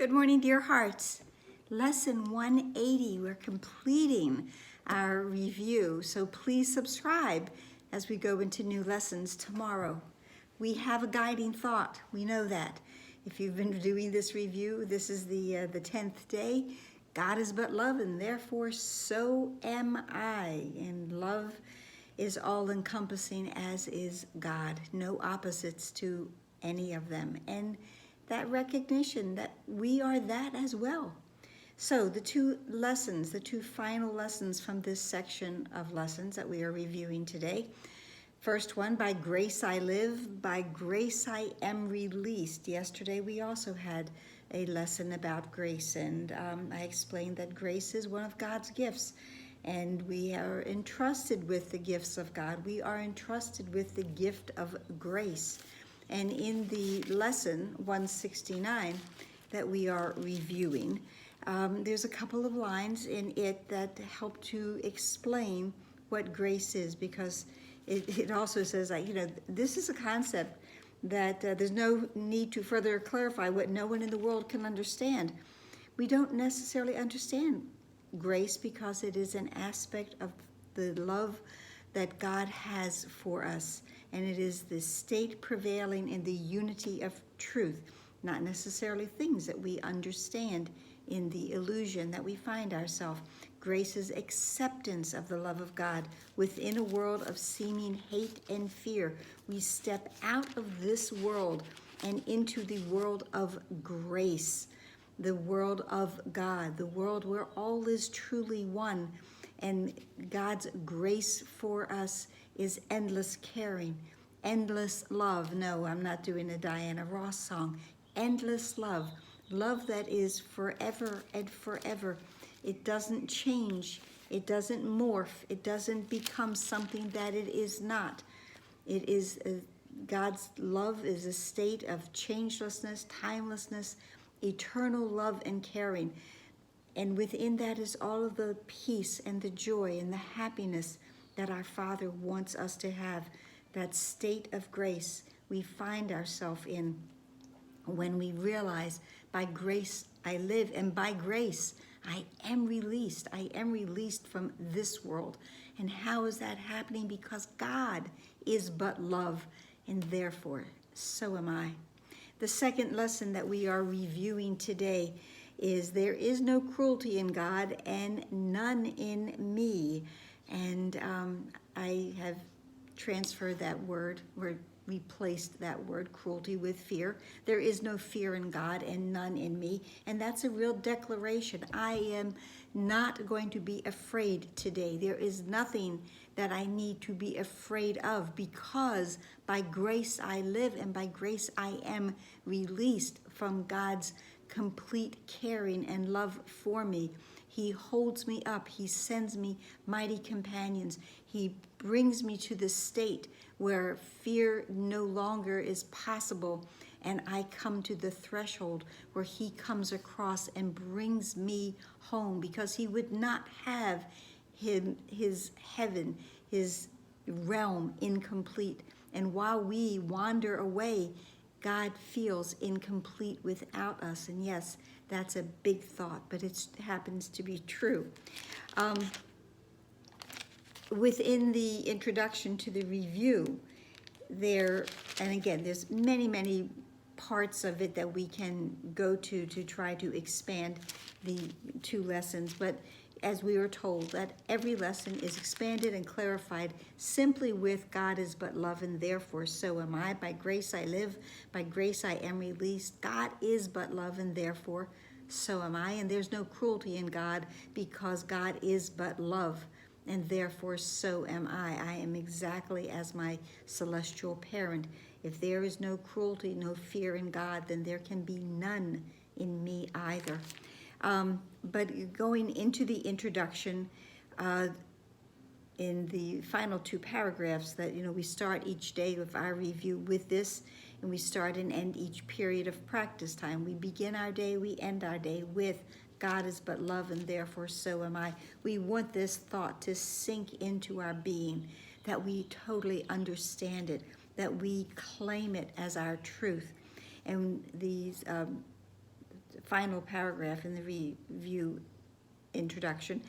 Good morning, dear hearts. Lesson 180, we're completing our review, so please subscribe as we go into new lessons tomorrow. We have a guiding thought, we know that. If you've been doing this review, this is the 10th day. God is but love, and therefore so am I. And love is all-encompassing, as is God. No opposites to any of them. And that recognition that we are that as well. So the two final lessons from this section of lessons that we are reviewing today. First one, by grace I live, by grace I am released. Yesterday we also had a lesson about grace, and I explained that grace is one of God's gifts, and we are entrusted with the gifts of God. We are entrusted with the gift of grace. And in the lesson 169 that we are reviewing, there's a couple of lines in it that help to explain what grace is, because it also says, this is a concept that there's no need to further clarify what no one in the world can understand. We don't necessarily understand grace because it is an aspect of the love that God has for us. And it is the state prevailing in the unity of truth, not necessarily things that we understand in the illusion that we find ourselves. Grace is acceptance of the love of God within a world of seeming hate and fear. We step out of this world and into the world of grace, the world of God, the world where all is truly one. And God's grace for us is endless caring, endless love. No, I'm not doing a Diana Ross song. Endless love, love that is forever and forever. It doesn't change, it doesn't morph, it doesn't become something that it is not. It is, God's love is a state of changelessness, timelessness, eternal love and caring. And within that is all of the peace and the joy and the happiness that our Father wants us to have. That state of grace we find ourselves in when we realize, by grace I live, and by grace I am released. I am released from this world. And how is that happening? Because God is but love, and therefore so am I. The second lesson that we are reviewing today is there is no cruelty in God and none in me. And I have transferred that word, or replaced that word cruelty with fear. There is no fear in God and none in me. And that's a real declaration. I am not going to be afraid today. There is nothing that I need to be afraid of, because by grace I live, and by grace I am released from God's complete caring and love for me. He holds me up. He sends me mighty companions. He brings me to the state where fear no longer is possible, and I come to the threshold where He comes across and brings me home, because He would not have His heaven, His realm incomplete. And while we wander away, God feels incomplete without us. And yes, that's a big thought, but it happens to be true. Within the introduction to the review, and again, there's many parts of it that we can go to try to expand the two lessons, but as we are told, that every lesson is expanded and clarified simply with God is but love, and therefore so am I. By grace I live, by grace I am released. God is but love, and therefore so am I. And there's no cruelty in God, because God is but love, and therefore so am I. I am exactly as my celestial parent. If there is no cruelty, no fear in God, then there can be none in me either. But going into the introduction, in the final two paragraphs, that we start each day of our review with this, and we start and end each period of practice time. We begin our day, we end our day with God is but love, and therefore so am I. We want this thought to sink into our being, that we totally understand it, that we claim it as our truth. And these final paragraph in the review introduction,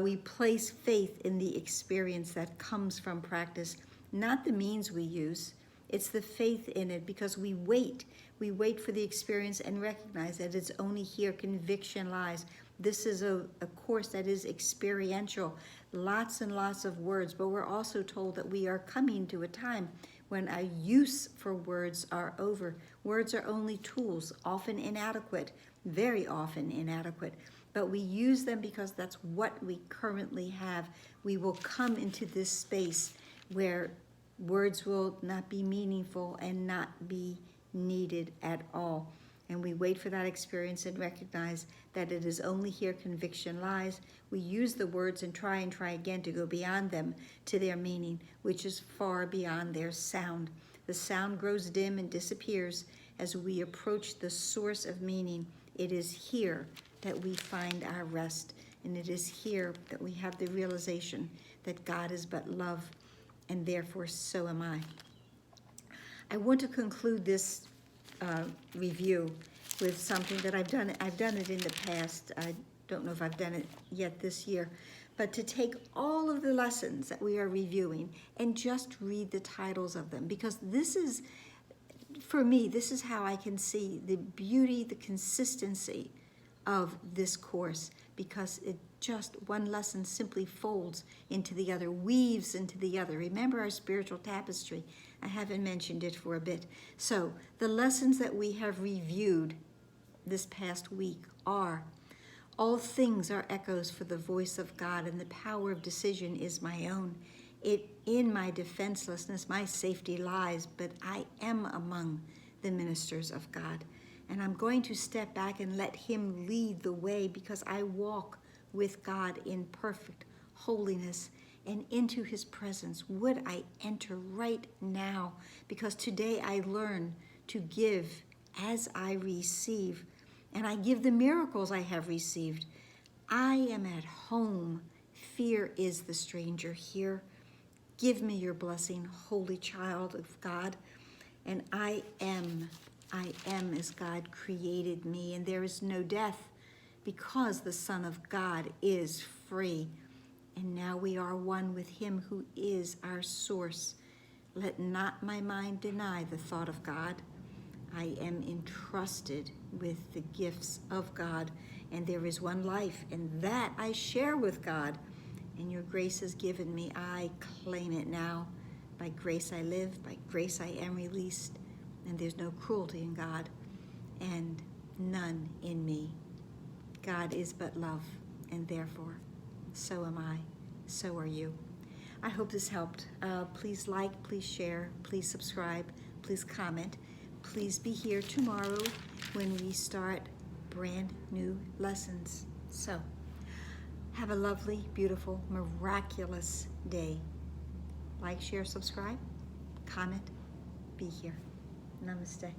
we place faith in the experience that comes from practice, not the means we use. It's the faith in it because we wait. We wait for the experience and recognize that it's only here conviction lies. This is a course that is experiential, lots and lots of words, but we're also told that we are coming to a time when our use for words are over. Words are only tools, often inadequate, very often inadequate, but we use them because that's what we currently have. We will come into this space where words will not be meaningful and not be needed at all. And we wait for that experience and recognize that it is only here conviction lies. We use the words and try again to go beyond them to their meaning, which is far beyond their sound. The sound grows dim and disappears as we approach the source of meaning. It is here that we find our rest, and it is here that we have the realization that God is but love, and therefore so am I. I want to conclude this review with something that I've done it in the past. I don't know if I've done it yet this year, but to take all of the lessons that we are reviewing and just read the titles of them, because this is, for me, this is how I can see the beauty, the consistency of this course, because it just, one lesson simply folds into the other, weaves into the other. Remember our spiritual tapestry. I haven't mentioned it for a bit. So the lessons that we have reviewed this past week are: all things are echoes for the voice of God, and the power of decision is my own. In my defenselessness, my safety lies, but I am among the ministers of God. And I'm going to step back and let him lead the way, because I walk with God in perfect holiness, and into his presence would I enter right now, because today I learn to give as I receive, and I give the miracles I have received. I am at home. Fear is the stranger here. Give me your blessing, holy child of God. And I am as God created me, and there is no death, because the Son of God is free. And now we are one with him who is our source. Let not my mind deny the thought of God. I am entrusted with the gifts of God, and there is one life, and that I share with God. And your grace is given me. I claim it now. By grace I live, by grace I am released, and there's no cruelty in God, and none in me. God is but love, and therefore so am I, so are you. I hope this helped. Please like, please share, please subscribe, please comment. Please be here tomorrow when we start brand new lessons. So, have a lovely, beautiful, miraculous day. Like, share, subscribe, comment, be here. Namaste.